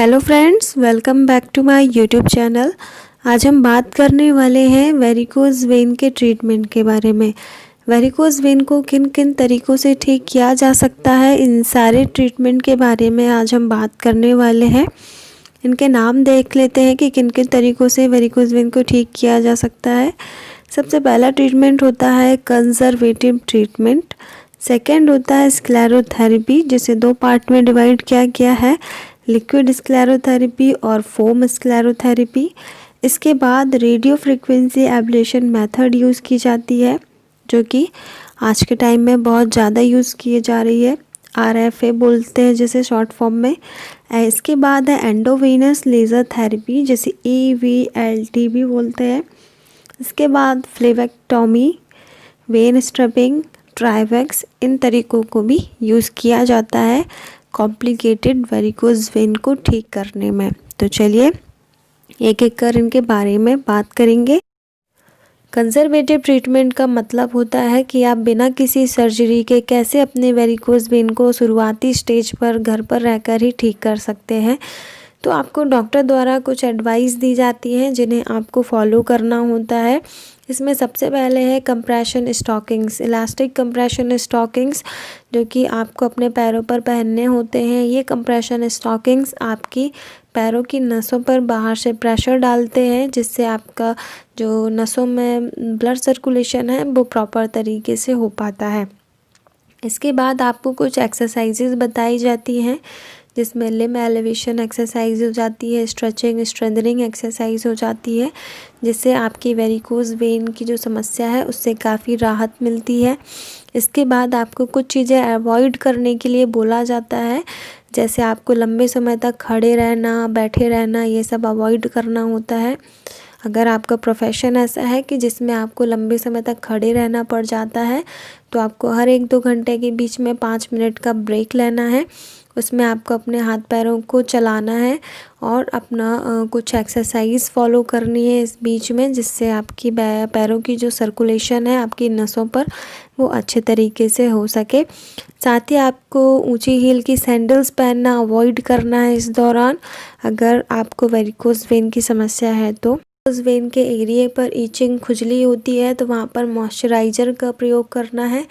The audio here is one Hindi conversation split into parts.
Hello friends, welcome back to my YouTube channel. आज हम बात करने वाले हैं वेरिकोज़ वेन के ट्रीटमेंट के बारे में। वेरिकोज़ वेन को किन किन तरीक़ों से ठीक किया जा सकता है, इन सारे ट्रीटमेंट के बारे में आज हम बात करने वाले हैं। इनके नाम देख लेते हैं कि किन किन तरीक़ों से वेरिकोज़ वेन को ठीक किया जा सकता है। सबसे पहला ट्रीटमेंट होता है कंजर्वेटिव ट्रीटमेंट। सेकेंड होता है स्क्लेरोथेरेपी, जिसे दो पार्ट में डिवाइड किया गया है, लिक्विड स्क्लेरोथेरेपी और फोम स्क्लेरोथेरेपी। इसके बाद radio frequency ablation method use की जाती है, जो कि आज के टाइम में बहुत ज़्यादा यूज़ किए जा रही है। RFA बोलते हैं जिसे शॉर्ट फॉर्म में। इसके बाद है एंडोवेनस लेज़र थेरेपी, जिसे EVLT भी बोलते हैं। इसके बाद फ्लेवेक्टोमी, वेन स्ट्रपिंग, ट्राइवेक्स, इन तरीक़ों को भी यूज़ किया जाता है कॉम्प्लिकेटेड वेरिकोज़ वेन को ठीक करने में। तो चलिए एक एक कर इनके बारे में बात करेंगे। कंजर्वेटिव ट्रीटमेंट का मतलब होता है कि आप बिना किसी सर्जरी के कैसे अपने वेरिकोज़ वेन को शुरुआती स्टेज पर घर पर रहकर ही ठीक कर सकते हैं। तो आपको डॉक्टर द्वारा कुछ एडवाइस दी जाती हैं जिन्हें आपको फॉलो करना होता है। इसमें सबसे पहले है compression stockings, elastic compression stockings, जो कि आपको अपने पैरों पर पहनने होते हैं। ये कंप्रेशन स्टॉकिंग्स आपकी पैरों की नसों पर बाहर से प्रेशर डालते हैं, जिससे आपका जो नसों में ब्लड सर्कुलेशन है वो प्रॉपर तरीके से हो पाता है। इसके बाद आपको कुछ एक्सरसाइजेज बताई जाती हैं, जिसमें लिम्ब एलिवेशन एक्सरसाइज हो जाती है, स्ट्रेचिंग स्ट्रेंथनिंग एक्सरसाइज हो जाती है, जिससे आपकी वेरिकोज़ वेन की जो समस्या है उससे काफ़ी राहत मिलती है। इसके बाद आपको कुछ चीज़ें अवॉइड करने के लिए बोला जाता है, जैसे आपको लंबे समय तक खड़े रहना, बैठे रहना, ये सब अवॉइड करना होता है। अगर आपका प्रोफेशन ऐसा है कि जिसमें आपको लंबे समय तक खड़े रहना पड़ जाता है, तो आपको हर 1-2 घंटे के बीच में 5 मिनट का ब्रेक लेना है। उसमें आपको अपने हाथ पैरों को चलाना है और अपना कुछ एक्सरसाइज फॉलो करनी है इस बीच में, जिससे आपकी पैरों की जो सर्कुलेशन है आपकी नसों पर वो अच्छे तरीके से हो सके। साथ ही आपको ऊंची हील की सैंडल्स पहनना अवॉइड करना है इस दौरान, अगर आपको वेरिकोज़ वेन की समस्या है तो। वेरिकोज़ वेन के एरिए पर ईचिंग, खुजली होती है तो वहाँ पर मॉइस्चराइज़र का प्रयोग करना है।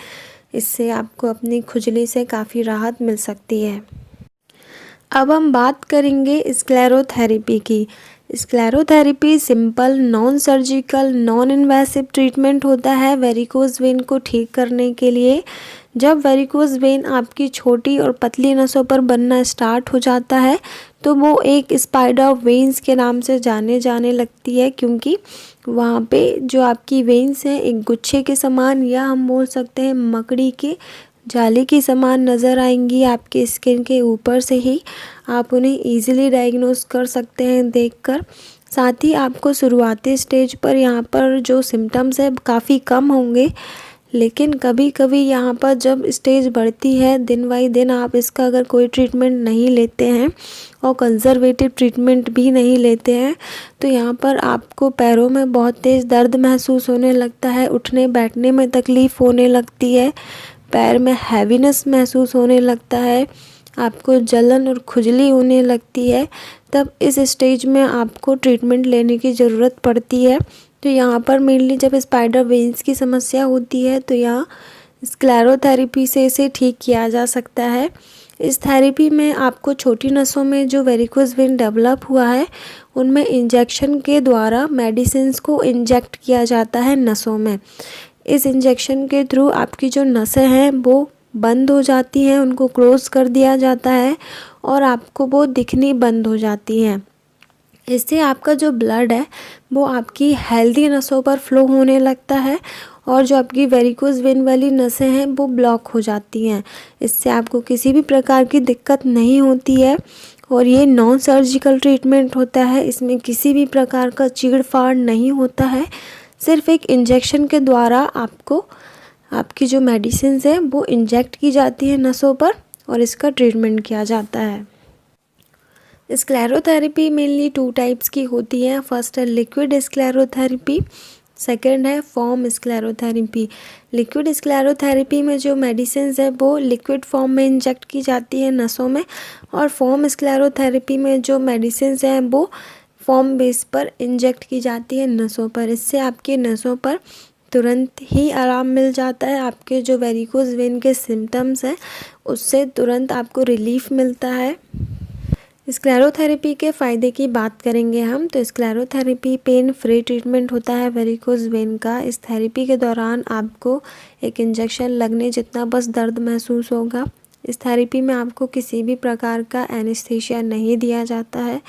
इससे आपको अपनी खुजली से काफ़ी राहत मिल सकती है। अब हम बात करेंगे स्क्लेरोथेरेपी की। Sclerotherapy simple, non surgical, non invasive treatment होता है वेरिकोज़ वेन को ठीक करने के लिए। जब वेरिकोज़ वेन आपकी छोटी और पतली नसों पर बनना स्टार्ट हो जाता है तो वो एक स्पाइडर वेन्स के नाम से जाने लगती है, क्योंकि वहाँ पे जो आपकी वेन्स हैं एक गुच्छे के समान, या हम बोल सकते हैं मकड़ी के जाले के समान नज़र आएंगी आपके स्किन के ऊपर से ही। आप उन्हें ईज़िली डायग्नोस कर सकते हैं देखकर। साथ ही आपको शुरुआती स्टेज पर यहाँ पर जो सिम्टम्स है काफ़ी कम होंगे, लेकिन कभी कभी यहाँ पर जब स्टेज बढ़ती है दिन बाई दिन, आप इसका अगर कोई ट्रीटमेंट नहीं लेते हैं और कंजर्वेटिव ट्रीटमेंट भी नहीं लेते हैं, तो यहाँ पर आपको पैरों में बहुत तेज़ दर्द महसूस होने लगता है, उठने बैठने में तकलीफ़ होने लगती है, पैर में हैवीनेस महसूस होने लगता है, आपको जलन और खुजली होने लगती है। तब इस स्टेज में आपको ट्रीटमेंट लेने की ज़रूरत पड़ती है। तो यहाँ पर मेनली जब स्पाइडर वेन्स की समस्या होती है तो यहाँ स्क्लेरोथेरेपी से इसे ठीक किया जा सकता है। इस थेरेपी में आपको छोटी नसों में जो वेरिकोज़ वेन डेवलप हुआ है उनमें इंजेक्शन के द्वारा मेडिसिन्स को इंजेक्ट किया जाता है नसों में। इस इंजेक्शन के थ्रू आपकी जो नसें हैं वो बंद हो जाती हैं, उनको क्लोज कर दिया जाता है और आपको वो दिखनी बंद हो जाती हैं। इससे आपका जो ब्लड है वो आपकी हेल्दी नसों पर फ्लो होने लगता है और जो आपकी वेरिकोज़ वेन वाली नसें हैं वो ब्लॉक हो जाती हैं। इससे आपको किसी भी प्रकार की दिक्कत नहीं होती है और ये नॉन सर्जिकल ट्रीटमेंट होता है। इसमें किसी भी प्रकार का चीड़-फाड़ नहीं होता है। सिर्फ एक इंजेक्शन के द्वारा आपको आपकी जो मेडिसिन्स हैं वो इंजेक्ट की जाती है नसों पर और इसका ट्रीटमेंट किया जाता है। स्क्लेरोथेरेपी मेनली 2 टाइप्स की होती है। फर्स्ट है लिक्विड स्क्लेरोथेरेपी, सेकंड है फॉर्म स्क्लेरोथेरेपी। लिक्विड स्क्लेरोथेरेपी में जो मेडिसिन है वो लिक्विड फॉर्म में इंजेक्ट की जाती है नसों में, और फॉर्म स्क्लेरोथेरेपी में जो मेडिसिन हैं वो फॉर्म बेस पर इंजेक्ट की जाती है नसों पर। इससे आपकी नसों पर तुरंत ही आराम मिल जाता है। आपके जो वेरिकोज वेन के सिम्टम्स हैं उससे तुरंत आपको रिलीफ मिलता है। स्क्लेरोथेरेपी के फ़ायदे की बात करेंगे हम, तो स्क्लेरोथेरेपी पेन फ्री ट्रीटमेंट होता है वेरिकोज वेन का। इस थेरेपी के दौरान आपको एक इंजेक्शन लगने जितना बस दर्द महसूस होगा। इस थेरेपी में आपको किसी भी प्रकार का एनेस्थीसिया नहीं दिया जाता है।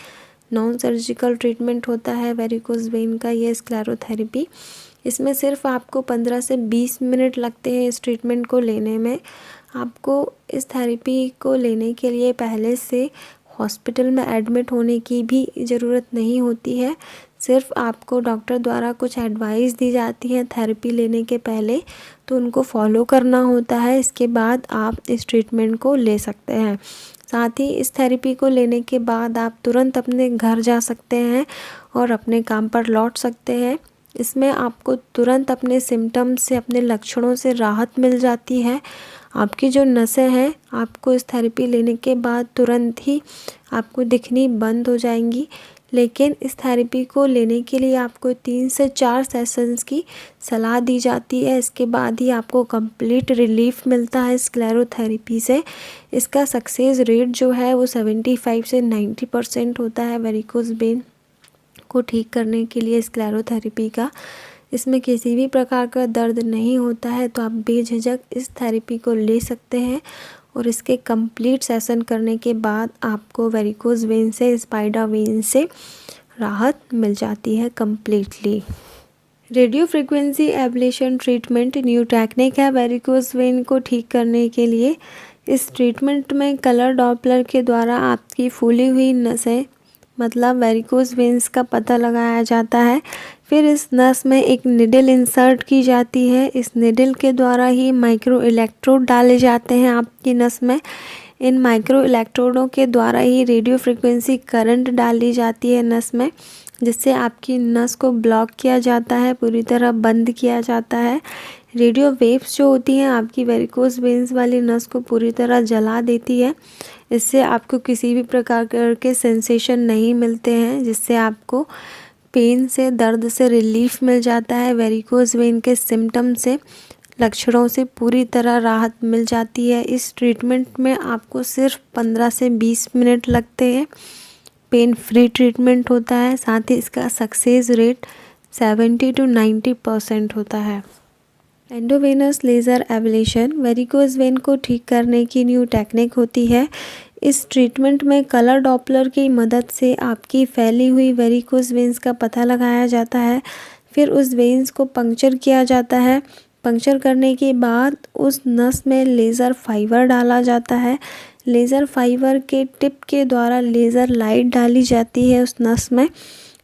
नॉन सर्जिकल ट्रीटमेंट होता है वेरिकोज वेन का ये स्क्लेरोथेरेपी। इसमें सिर्फ आपको 15 से 20 मिनट लगते हैं इस ट्रीटमेंट को लेने में। आपको इस थेरेपी को लेने के लिए पहले से हॉस्पिटल में एडमिट होने की भी ज़रूरत नहीं होती है। सिर्फ आपको डॉक्टर द्वारा कुछ एडवाइस दी जाती है थेरेपी लेने के पहले, तो उनको फॉलो करना होता है। इसके बाद आप इस ट्रीटमेंट को ले सकते हैं। साथ ही इस थेरेपी को लेने के बाद आप तुरंत अपने घर जा सकते हैं और अपने काम पर लौट सकते हैं। इसमें आपको तुरंत अपने सिम्टम्स से, अपने लक्षणों से राहत मिल जाती है। आपकी जो नसें हैं आपको इस थेरेपी लेने के बाद तुरंत ही आपको दिखनी बंद हो जाएंगी। लेकिन इस थेरेपी को लेने के लिए आपको 3 से 4 सेशंस की सलाह दी जाती है। इसके बाद ही आपको कंप्लीट रिलीफ मिलता है स्क्लेरोथेरेपी से। इसका सक्सेस रेट जो है वो 75 से 90% होता है वेरिकोज वेन को ठीक करने के लिए स्क्लेरोथेरेपी का। इसमें किसी भी प्रकार का दर्द नहीं होता है, तो आप बेझिझक इस थेरेपी को ले सकते हैं। और इसके कंप्लीट सेशन करने के बाद आपको वेरिकोज वेन से, स्पाइडर वेन से राहत मिल जाती है completely. Radio frequency ablation treatment new technique है वेरिकोज वेन को ठीक करने के लिए। इस ट्रीटमेंट में कलर डॉपलर के द्वारा आपकी फूली हुई नसें मतलब वेरिकोज वेन्स का पता लगाया जाता है। फिर इस नस में एक निडल इंसर्ट की जाती है। इस निडल के द्वारा ही माइक्रो इलेक्ट्रोड डाले जाते हैं आपकी नस में। इन माइक्रो इलेक्ट्रोडों के द्वारा ही रेडियो फ्रिक्वेंसी करंट डाली जाती है नस में, जिससे आपकी नस को ब्लॉक किया जाता है, पूरी तरह बंद किया जाता है। रेडियो वेव्स जो होती हैं आपकी वेरिकोज वेन्स वाली नस को पूरी तरह जला देती है। इससे आपको किसी भी प्रकार के सेंसेशन नहीं मिलते हैं, जिससे आपको पेन से, दर्द से रिलीफ मिल जाता है। वेरिकोज वेन के सिम्टम से, लक्षणों से पूरी तरह राहत मिल जाती है। इस ट्रीटमेंट में आपको सिर्फ 15 से 20 मिनट लगते हैं। पेन फ्री ट्रीटमेंट होता है। साथ ही इसका सक्सेस रेट 70 to 90% होता है। Endovenous laser ablation varicose vein को ठीक करने की न्यू टेक्निक होती है। इस ट्रीटमेंट में कलर डॉपलर की मदद से आपकी फैली हुई वेरिकोज वेन्स का पता लगाया जाता है। फिर उस वेन्स को पंक्चर किया जाता है। पंक्चर करने के बाद उस नस में लेज़र फाइबर डाला जाता है। लेज़र फाइबर के टिप के द्वारा लेज़र लाइट डाली जाती है उस नस में।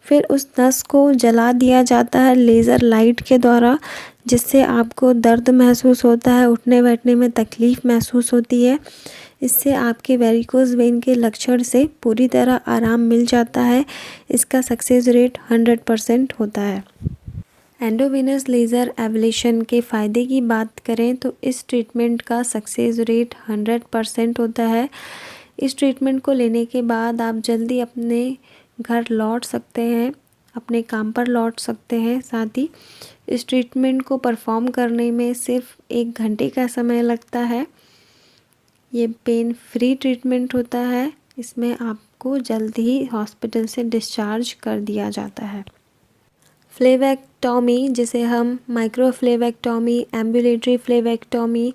फिर उस नस को जला दिया जाता है लेज़र लाइट के द्वारा, जिससे आपको दर्द महसूस होता है, उठने बैठने में तकलीफ़ महसूस होती है। इससे आपके वेरिकोज वेन के लक्षण से पूरी तरह आराम मिल जाता है। इसका सक्सेस रेट 100% होता है। एंडोवेनस लेज़र एब्लेशन के फ़ायदे की बात करें तो इस ट्रीटमेंट का सक्सेस रेट 100% होता है। इस ट्रीटमेंट को लेने के बाद आप जल्दी अपने घर लौट सकते हैं, अपने काम पर लौट सकते हैं। साथ ही इस ट्रीटमेंट को परफॉर्म करने में सिर्फ 1 घंटे का समय लगता है। ये पेन फ्री ट्रीटमेंट होता है। इसमें आपको जल्द ही हॉस्पिटल से डिस्चार्ज कर दिया जाता है। फ्लेवेक्टॉमी, जिसे हम माइक्रोफ्लेवेक्टॉमी, एम्बुलेटरी फ्लेवेक्टॉमी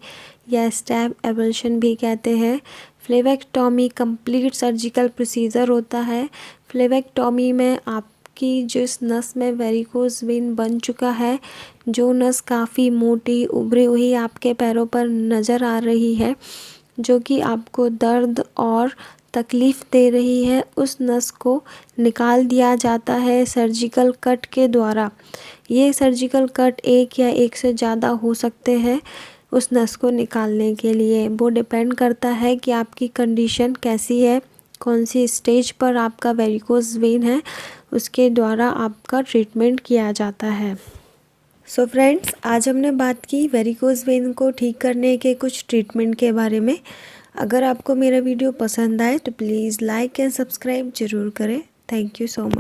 या स्टैब एबल्शन भी कहते हैं। फ्लेवेक्टॉमी कंप्लीट सर्जिकल प्रोसीजर होता है। फ्लेवेक्टॉमी में आपकी जिस नस में वेरिकोज वेन बन चुका है, जो नस काफ़ी मोटी उभरी हुई आपके पैरों पर नज़र आ रही है, जो कि आपको दर्द और तकलीफ़ दे रही है, उस नस को निकाल दिया जाता है सर्जिकल कट के द्वारा। ये सर्जिकल कट एक या एक से ज़्यादा हो सकते हैं उस नस को निकालने के लिए। वो डिपेंड करता है कि आपकी कंडीशन कैसी है, कौन सी स्टेज पर आपका वेरिकोज वेन है, उसके द्वारा आपका ट्रीटमेंट किया जाता है। सो फ्रेंड्स, आज हमने बात की वेरिकोज वेन को ठीक करने के कुछ ट्रीटमेंट के बारे में। अगर आपको मेरा वीडियो पसंद आए तो प्लीज़ लाइक एंड सब्सक्राइब ज़रूर करें। Thank you so much.